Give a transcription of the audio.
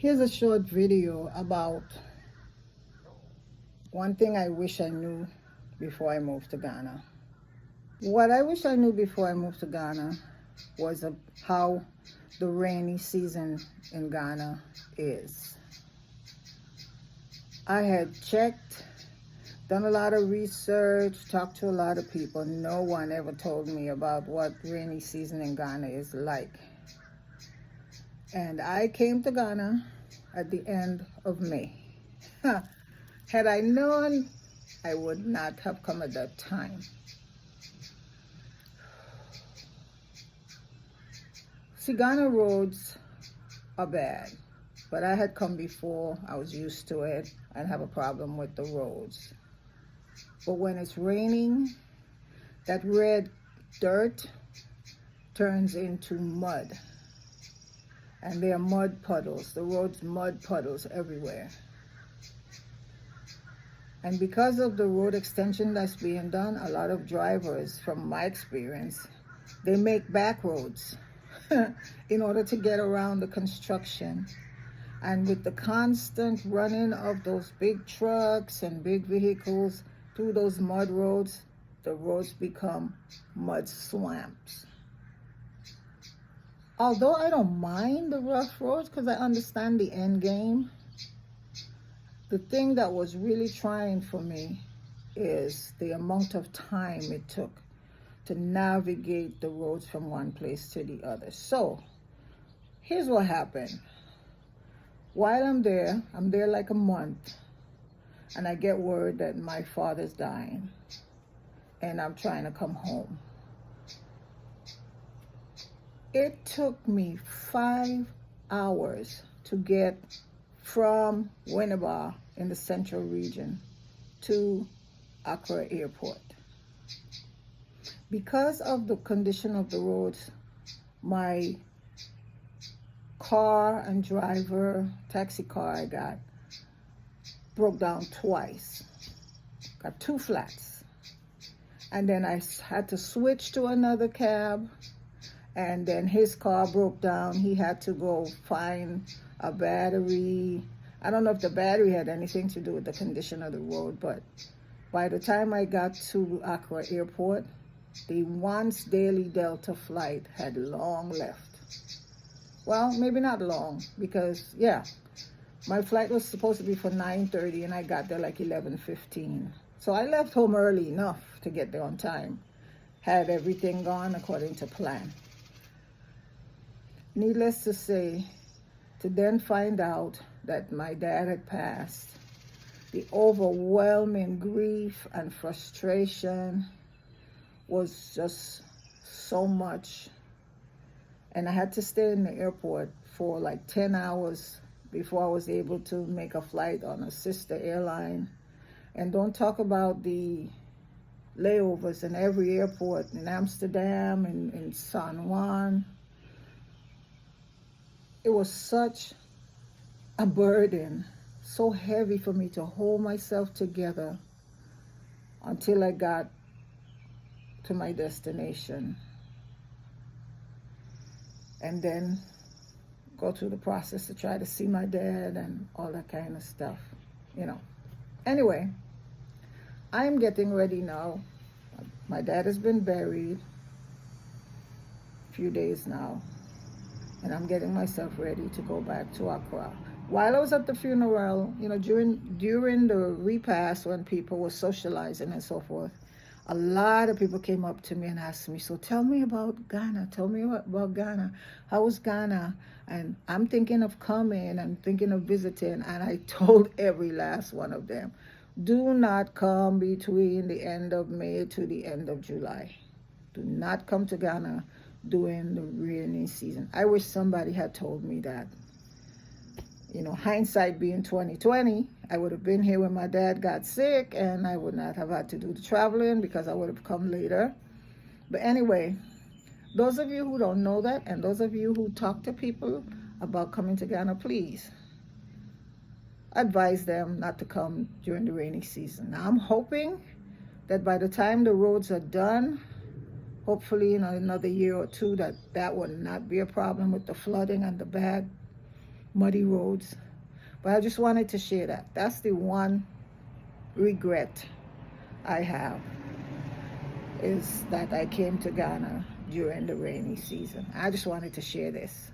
Here's a short video about one thing I wish I knew before I moved to Ghana. What I wish I knew before I moved to Ghana was how the rainy season in Ghana is. I had checked, done a lot of research, talked to a lot of people. No one ever told me about what rainy season in Ghana is like. And I came to Ghana at the end of May. Had I known, I would not have come at that time. See, Ghana roads are bad, but I had come before. I was used to it. I didn't have a problem with the roads. But when it's raining, that red dirt turns into mud. And there are mud puddles, the road's mud puddles everywhere. And because of the road extension that's being done, a lot of drivers, from my experience, they make back roads in order to get around the construction. And with the constant running of those big trucks and big vehicles through those mud roads, the roads become mud swamps. Although I don't mind the rough roads because I understand the end game, the thing that was really trying for me is the amount of time it took to navigate the roads from one place to the other. So here's what happened. While I'm there like a month, and I get word that my father's dying, and I'm trying to come home. It took me 5 hours to get from Winneba in the central region to Accra Airport. Because of the condition of the roads, my car and driver, taxi car I got, broke down twice. Got 2 flats. And then I had to switch to another cab. And then his car broke down. He had to go find a battery. I don't know if the battery had anything to do with the condition of the road, but by the time I got to Accra Airport, the once daily Delta flight had long left. Well, maybe not long, because my flight was supposed to be for 9:30 and I got there like 11:15. So I left home early enough to get there on time. Had everything gone according to plan. Needless to say, to then find out that my dad had passed, the overwhelming grief and frustration was just so much. And I had to stay in the airport for like 10 hours before I was able to make a flight on a sister airline. And don't talk about the layovers in every airport, in Amsterdam and in San Juan. It was such a burden, so heavy for me to hold myself together until I got to my destination. And then go through the process to try to see my dad and all that kind of stuff, Anyway, I'm getting ready now. My dad has been buried a few days now. And I'm getting myself ready to go back to Accra. While I was at the funeral, during the repast when people were socializing and so forth, a lot of people came up to me and asked me, so tell me about Ghana. Tell me about Ghana. How was Ghana? And I'm thinking of coming. I'm thinking of visiting. And I told every last one of them, do not come between the end of May to the end of July. Do not come to Ghana during the rainy season. I wish somebody had told me that. Hindsight being 2020, I would have been here when my dad got sick and I would not have had to do the traveling because I would have come later. But anyway, those of you who don't know that and those of you who talk to people about coming to Ghana, please advise them not to come during the rainy season. Now, I'm hoping that by the time the roads are done, hopefully in another year or two, that will not be a problem with the flooding and the bad muddy roads. But I just wanted to share that. That's the one regret I have, is that I came to Ghana during the rainy season. I just wanted to share this.